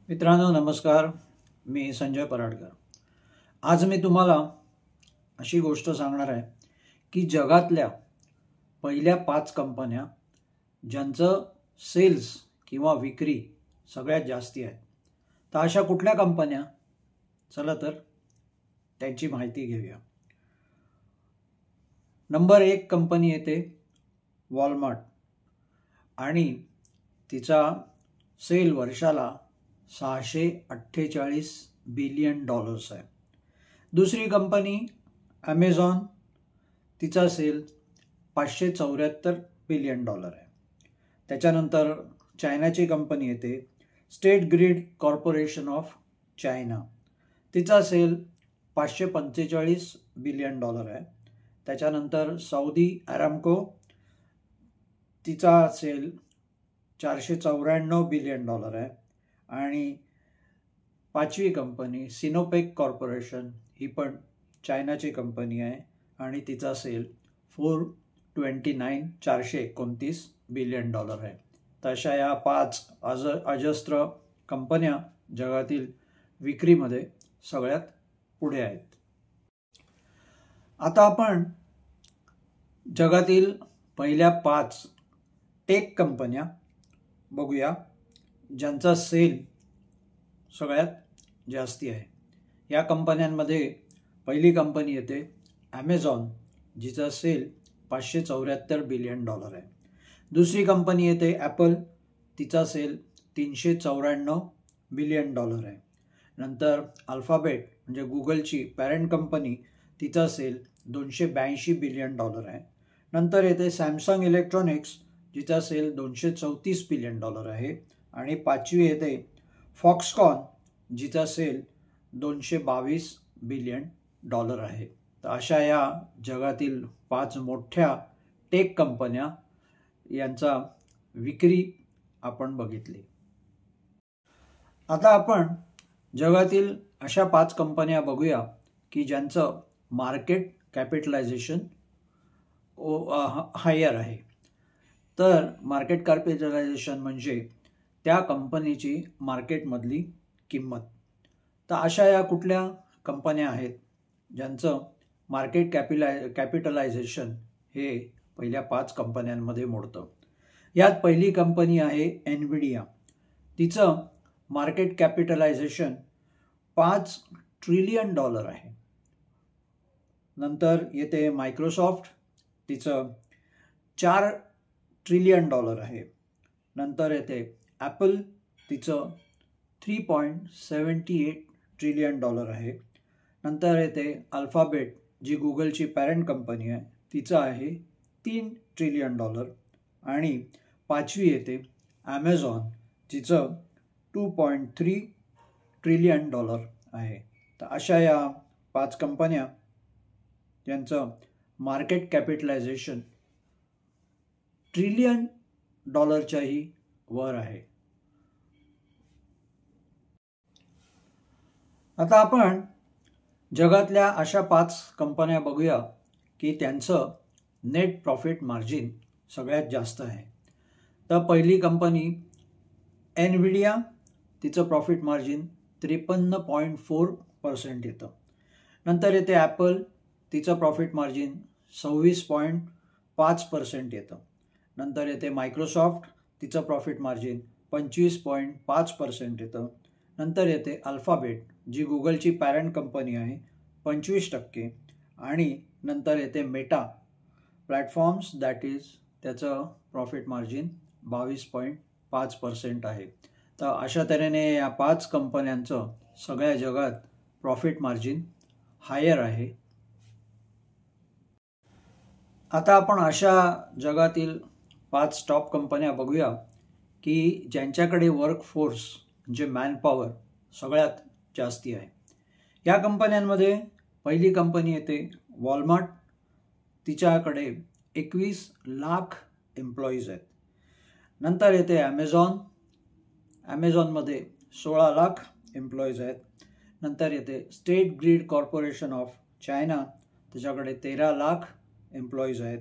मित्रांनो नमस्कार, मी संजय पराडकर। आज मी तुम्हाला अशी गोष्ट सांगणार आहे की जगातल्या पहिल्या 5 कंपन्या ज्यांचं सेल्स किंवा विक्री सगळ्यात जास्ती आहे। तर अशा कुठल्या कंपन्या, चला तर त्यांची माहिती घेऊया। नंबर 1 कंपनी येते वॉलमार्ट आणि तिचा सेल वर्षाला $648 बिलियन आहे। दुसरी कंपनी ॲमेझॉन, तिचा सेल $574 बिलियन आहे। त्याच्यानंतर चायनाची कंपनी येते state grid corporation of China, तिचा सेल $545 बिलियन आहे। त्याच्यानंतर सौदी अरामको, तिचा सेल $494 बिलियन आहे। आणि 5वी कंपनी सिनोपेक कॉर्पोरेशन, ही पण चायनाची कंपनी आहे आणि तिचा सेल $429 बिलियन आहे। तशा या 5 अजस्त्र कंपन्या जगातील विक्रीमध्ये सगळ्यात पुढे आहेत। आता आपण जगातील पहिल्या 5 टेक कंपन्या बघूया ज्यांचा सेल सगळ्यात जास्ती आहे। या कंपन्यांमध्ये पहिली कंपनी येते ॲमेझॉन, जिचा सेल $574 बिलियन आहे। दुसरी कंपनी येते ॲपल, तिचा सेल $394 बिलियन आहे। नंतर अल्फाबेट म्हणजे गुगलची पॅरेंट कंपनी, तिचा सेल $282 बिलियन आहे। नंतर येते सॅमसंग इलेक्ट्रॉनिक्स, जिचा सेल $234 बिलियन आहे। आणि 5वी येते फॉक्सकॉन, जिचा सेल $222 बिलियन आहे। तर अशा या जगातील 5 मोठ्या टेक कंपन्या यांचा विक्री आपण बघितली। आता आपण जगातील अशा 5 कंपन्या बघूया की ज्यांचं मार्केट कॅपिटलायझेशन हायर आहे। तर मार्केट कॅपिटलायझेशन म्हणजे त्या कंपनीची मार्केटमधली किंमत। तर अशा या कुठल्या कंपन्या आहेत ज्यांचं मार्केट कॅपिटलायझेशन हे पहिल्या 5 कंपन्यांमध्ये मोडतं। यात पहिली कंपनी आहे एनव्हिडिया, तिचं मार्केट कॅपिटलायझेशन $5 ट्रिलियन आहे। नंतर येते मायक्रोसॉफ्ट, तिचं $4 ट्रिलियन आहे। नंतर येते ॲपल, तिचं $3.78 ट्रिलियन आहे। नंतर येते अल्फाबेट, जी गुगलची पॅरेंट कंपनी आहे, तिचं आहे $3 ट्रिलियन। आणि 5वी येते ॲमेझॉन, जिचं $2.3 ट्रिलियन आहे। तर अशा या 5 कंपन्या यांचं मार्केट कॅपिटलायझेशन ट्रिलियन डॉलरच्याही वर आहे। आता आपण जगातल्या अशा 5 कंपन्या बघूया की त्यांचं नेट प्रॉफिट मार्जिन सगळ्यात जास्त आहे। तर पहिली कंपनी एनव्हिडिया, तिचं प्रॉफिट मार्जिन 53.4% येतं। नंतर येते ॲपल, तिचं प्रॉफिट मार्जिन 26.5% येतं। नंतर येते मायक्रोसॉफ्ट, तिचं प्रॉफिट मार्जिन 25.5% येतं। नंतर येते अल्फाबेट, जी गुगलची पॅरेंट कंपनी आहे, 25%। आणि नंतर येते मेटा प्लॅटफॉर्म्स, दॅट इज त्याचं प्रॉफिट मार्जिन 22.5% आहे। तर अशा तऱ्हेने या 5 कंपन्यांचं सगळ्या जगात प्रॉफिट मार्जिन हायर आहे। आता आपण अशा जगातील 5 टॉप कंपन्या बघूया की ज्यांच्याकडे वर्कफोर्स म्हणजे मॅनपॉवर सगळ्यात जास्ती आहे। या कंपन्यांमध्ये पहिली कंपनी येते वॉलमार्ट, तिच्याकडे 21 लाख एम्प्लॉईज आहेत। नंतर येते ॲमेझॉन, ॲमेझॉनमध्ये 16 लाख एम्प्लॉईज आहेत। नंतर येते state grid corporation of China, त्याच्याकडे 13 लाख एम्प्लॉईज आहेत।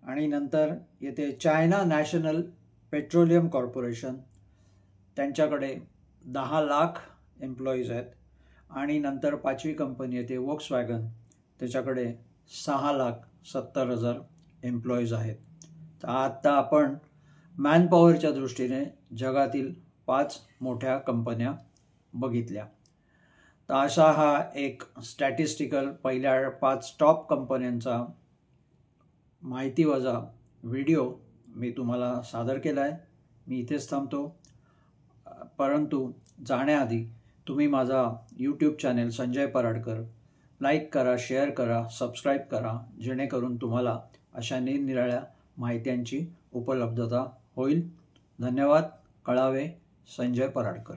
आणि नंतर येते चायना नॅशनल पेट्रोलियम कॉर्पोरेशन, त्यांच्याकडे 10 लाख एम्प्लॉईज आहेत आणि नंतर 5वी कंपनी आहे ते वोक्सवॅगन, त्याच्याकडे 6,70,000 एम्प्लॉईज आहेत. तर आता आपण मॅनपॉवरच्या दृष्टीने जगातील 5 मोठ्या कंपन्या बघितल्या. तर असा हा एक स्टॅटिस्टिकल पहिल्या 5 टॉप कंपन्यांचा माहितीवजा व्हिडिओ मी तुम्हाला सादर केला आहे. मी इथेच थांबतो, परंतु जाण्याआधी तुम्ही माझा YouTube channel Sanjay Paradkar like करा, शेअर करा, सबस्क्राईब करा, जेणेकरून तुम्हाला अशा निरनिराळ्या माहित्यांची उपलब्धता होईल. धन्यवाद. कळावे, संजय पराडकर.